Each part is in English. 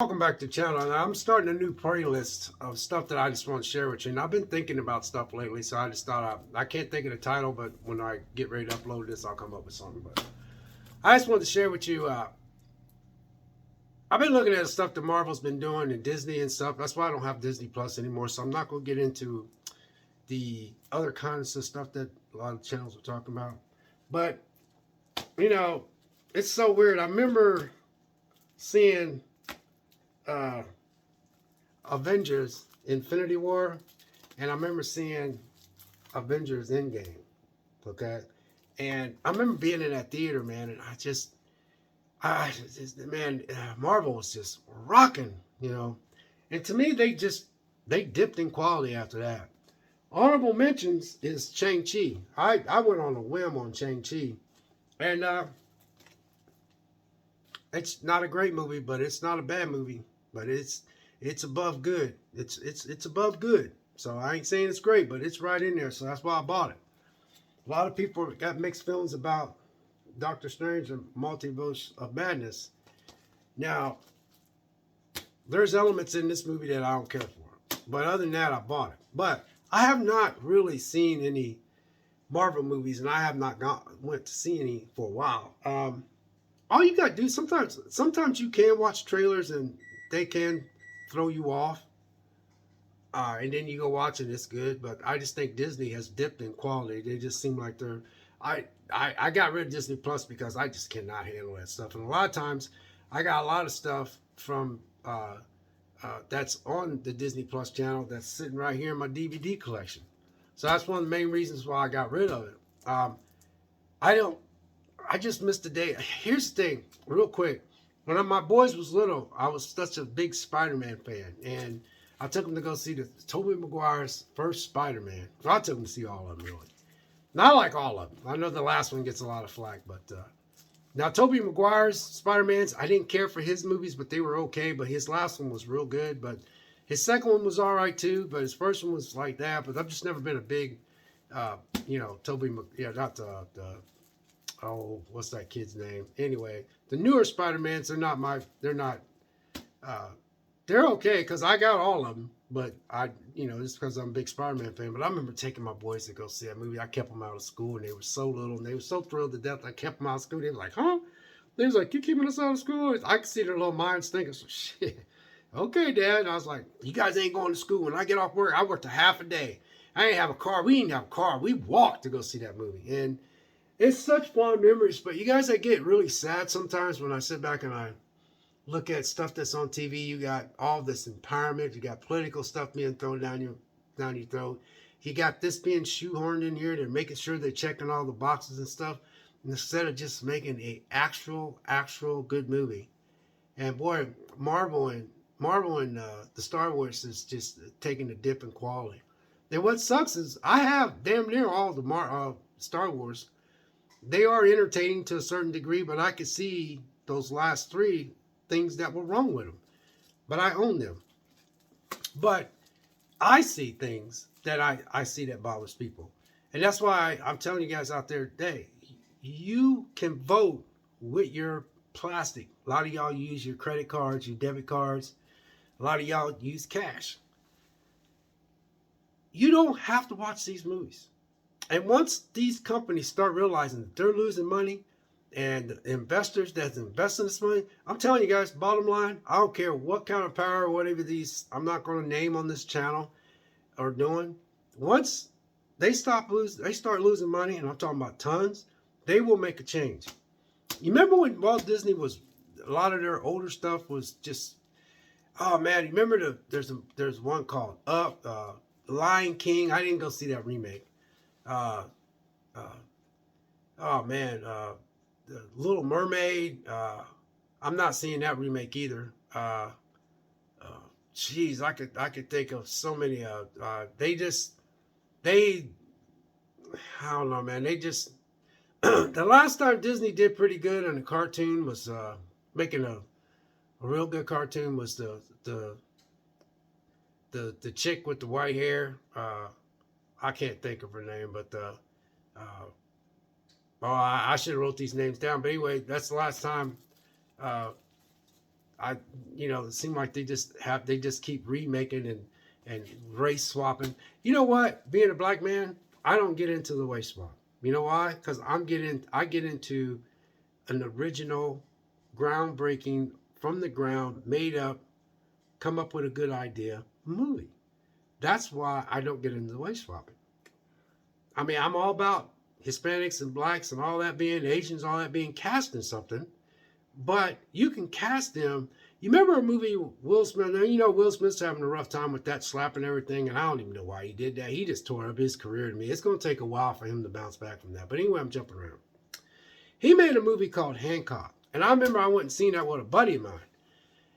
Welcome back to the channel. And I'm starting a new playlist of stuff that I just want to share with you. And I've been thinking about stuff lately, so I just thought I can't think of the title, but when I get ready to upload this, I'll come up with something. But I just wanted to share with you. I've been looking at the stuff that Marvel's been doing and Disney and stuff. That's why I don't have Disney Plus anymore. So I'm not going to get into the other kinds of stuff that a lot of channels are talking about. But you know, it's so weird. I remember seeing uh, Avengers Infinity War, and I remember seeing Avengers Endgame. Okay, and I remember being in that theater, man, and man, Marvel was just rocking, you know. And to me, they dipped in quality after that. Honorable mentions is Shang-Chi. I went on a whim on Shang-Chi, and it's not a great movie, but it's not a bad movie. But it's above good. It's above good. So I ain't saying it's great, but it's right in there. So that's why I bought it. A lot of people got mixed feelings about Doctor Strange and Multiverse of Madness. Now, there's elements in this movie that I don't care for. But other than that, I bought it. But I have not really seen any Marvel movies, and I have not went to see any for a while. All you gotta do sometimes you can watch trailers and they can throw you off, and then you go watch it, it's good. But I just think Disney has dipped in quality. They just seem like they're I got rid of Disney Plus because I just cannot handle that stuff. And a lot of times I got a lot of stuff from that's on the Disney Plus channel that's sitting right here in my DVD collection. So that's one of the main reasons why I got rid of it. I don't I just missed the day. Here's the thing, real quick. When my boys was little, I was such a big Spider-Man fan, and I took them to go see the Tobey Maguire's first Spider-Man. Well, I took them to see all of them, really. Not like all of them. I know the last one gets a lot of flack, but now Tobey Maguire's Spider-Mans, I didn't care for his movies, but they were okay. But his last one was real good. But his second one was all right too. But his first one was like that. But I've just never been a big, Tobey, not the oh, what's that kid's name? Anyway, the newer Spider-Mans, uh, they're okay because I got all of them. But just because I'm a big Spider-Man fan. But I remember taking my boys to go see that movie. I kept them out of school, and they were so little, and they were so thrilled to death. I kept them out of school. They were like, "Huh?" They was like, "You keeping us out of school?" I could see their little minds thinking, so, "Shit, okay, Dad." And I was like, "You guys ain't going to school." When I get off work, I worked a half a day. I ain't have a car. We didn't have a car. We walked to go see that movie, and it's such fond memories. But you guys, I get really sad sometimes when I sit back and I look at stuff that's on TV. You got all this empowerment. You got political stuff being thrown down your throat. You got this being shoehorned in here. They're making sure they're checking all the boxes and stuff, instead of just making a actual good movie. And boy, Marvel and the Star Wars is just taking a dip in quality. And what sucks is I have damn near all the Star Wars. They are entertaining to a certain degree, but I could see those last three things that were wrong with them. But I own them. But I see things that I see that bothers people. And that's why I'm telling you guys out there today, you can vote with your plastic. A lot of y'all use your credit cards, your debit cards. A lot of y'all use cash. You don't have to watch these movies. And once these companies start realizing that they're losing money, and the investors that's investing this money, I'm telling you guys, bottom line, I don't care what kind of power or whatever these, I'm not going to name on this channel, are doing. Once they start losing money, and I'm talking about tons, they will make a change. You remember when Walt Disney was, a lot of their older stuff was just, oh man, you remember there's one called Up, Lion King. I didn't go see that remake. Uh, uh, oh man, the Little Mermaid. I'm not seeing that remake either. Uh, Geez, I could think of so many. They I don't know, man. They just the last time Disney did pretty good on a cartoon was making a real good cartoon was the chick with the white hair. I can't think of her name, but uh, oh, I should have wrote these names down. But anyway, that's the last time uh, I it seems like they just keep remaking and race swapping. You know what? Being a black man, I don't get into the race swap. You know why? Because I get into an original, groundbreaking, from the ground, made up, come up with a good idea movie. That's why I don't get into the race swapping. I mean, I'm all about Hispanics and blacks and all that being Asians, all that being cast in something, but you can cast them. You remember a movie Will Smith? Now, Will Smith's having a rough time with that slap and everything, and I don't even know why he did that. He just tore up his career to me. It's going to take a while for him to bounce back from that. But anyway, I'm jumping around. He made a movie called Hancock, and I remember I went and seen that with a buddy of mine.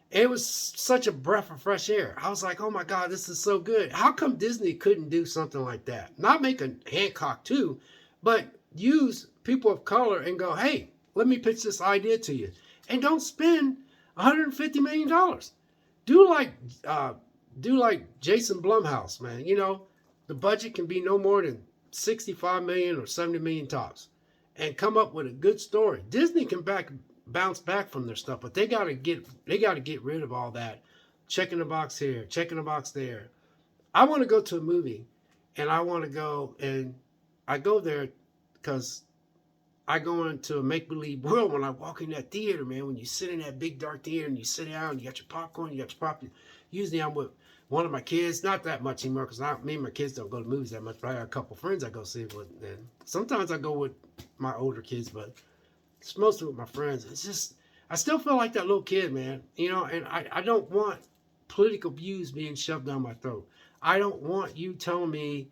It was such a breath of fresh air. I was like, oh my God, this is so good. How come Disney couldn't do something like that? Not make a Hancock 2, but use people of color and go, hey, let me pitch this idea to you. And don't spend $150 million. Do like Jason Blumhouse, man. The budget can be no more than 65 million or 70 million tops. And come up with a good story. Disney can bounce back from their stuff, but they gotta get rid of all that checking the box here, checking the box there. I want to go to a movie, and I go there because I go into a make-believe world when I walk in that theater, man. When you sit in that big dark theater and you sit down, you got your popcorn, you got your popcorn. Usually I'm with one of my kids, not that much anymore because me and my kids don't go to movies that much, but I got a couple friends I go see with, and sometimes I go with my older kids, but it's mostly with my friends. It's just, I still feel like that little kid, man. And I don't want political views being shoved down my throat. I don't want you telling me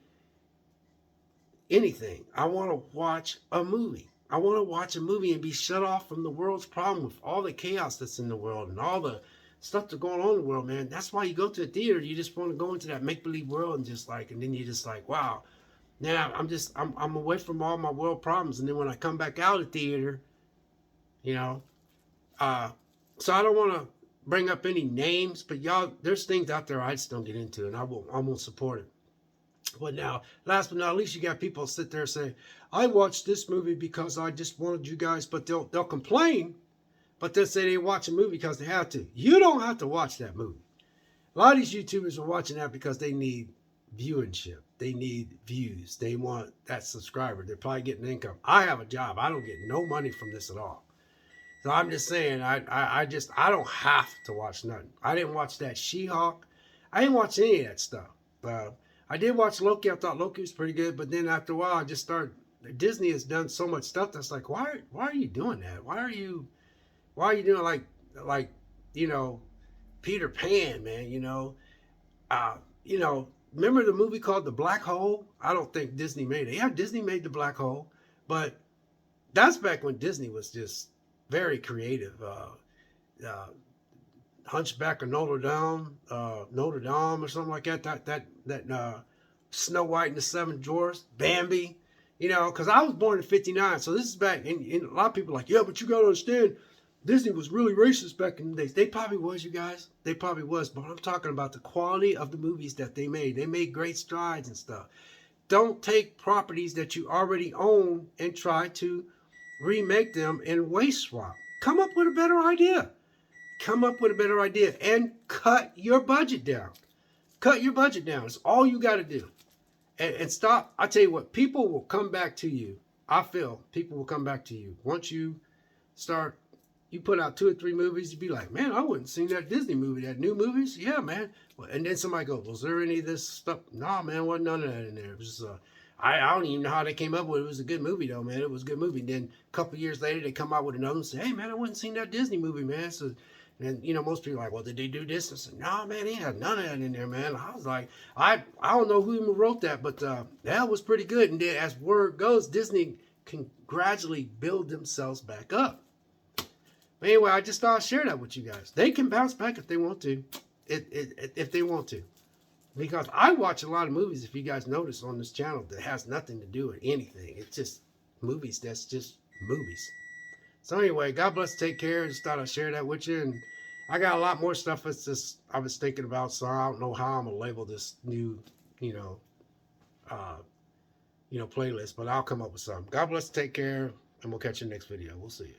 anything. I want to watch a movie. I want to watch a movie and be shut off from the world's problem with all the chaos that's in the world and all the stuff that's going on in the world, man. That's why you go to a theater. You just want to go into that make-believe world and then you're just like, wow. Now I'm away from all my world problems. And then when I come back out of the theater, so I don't want to bring up any names, but y'all, there's things out there I just don't get into, and I won't support it. But now, last but not least, you got people sit there and say, I watched this movie because I just wanted you guys, but they'll complain, but they'll say they watch a movie because they have to. You don't have to watch that movie. A lot of these YouTubers are watching that because they need viewership. They need views. They want that subscriber. They're probably getting income. I have a job. I don't get no money from this at all. So I'm just saying, I don't have to watch nothing. I didn't watch that She-Hulk. I didn't watch any of that stuff. I did watch Loki. I thought Loki was pretty good, but then after a while, I just started. Disney has done so much stuff that's like, why are you doing that? Why are you doing like Peter Pan, man? Remember the movie called The Black Hole? I don't think Disney made it. Yeah, Disney made The Black Hole, but that's back when Disney was just very creative. Hunchback of Notre Dame or something like that. That Snow White and the Seven Dwarfs, Bambi. Because I was born in '59, so this is back. And a lot of people are like, yeah, but you gotta understand, Disney was really racist back in the days. They probably was, you guys. They probably was. But I'm talking about the quality of the movies that they made. They made great strides and stuff. Don't take properties that you already own and try to remake them and waste swap. Come up with a better idea. Come up with a better idea and cut your budget down. Cut your budget down. It's all you got to do. And stop. I tell you what, people will come back to you. I feel people will come back to you. Once you put out 2 or 3 movies, you'd be like, man, I wouldn't seen that Disney movie, that new movies. Yeah, man. And then somebody goes, was there any of this stuff? Nah, man, wasn't none of that in there. It was just, I don't even know how they came up with it. It was a good movie, though, man. It was a good movie. And then a couple of years later, they come out with another one and say, hey, man, I wouldn't seen that Disney movie, man. So, and, most people are like, well, did they do this? I said, no, man, they had none of that in there, man. I was like, I don't know who even wrote that, but that was pretty good. And then as word goes, Disney can gradually build themselves back up. But anyway, I just thought I'd share that with you guys. They can bounce back if they want to. If they want to. Because I watch a lot of movies, if you guys notice on this channel, that has nothing to do with anything. It's just movies that's just movies. So anyway, God bless, take care. Just thought I'd share that with you. And I got a lot more stuff that's just I was thinking about, so I don't know how I'm going to label this new, playlist, but I'll come up with something. God bless, take care, and we'll catch you next video. We'll see you.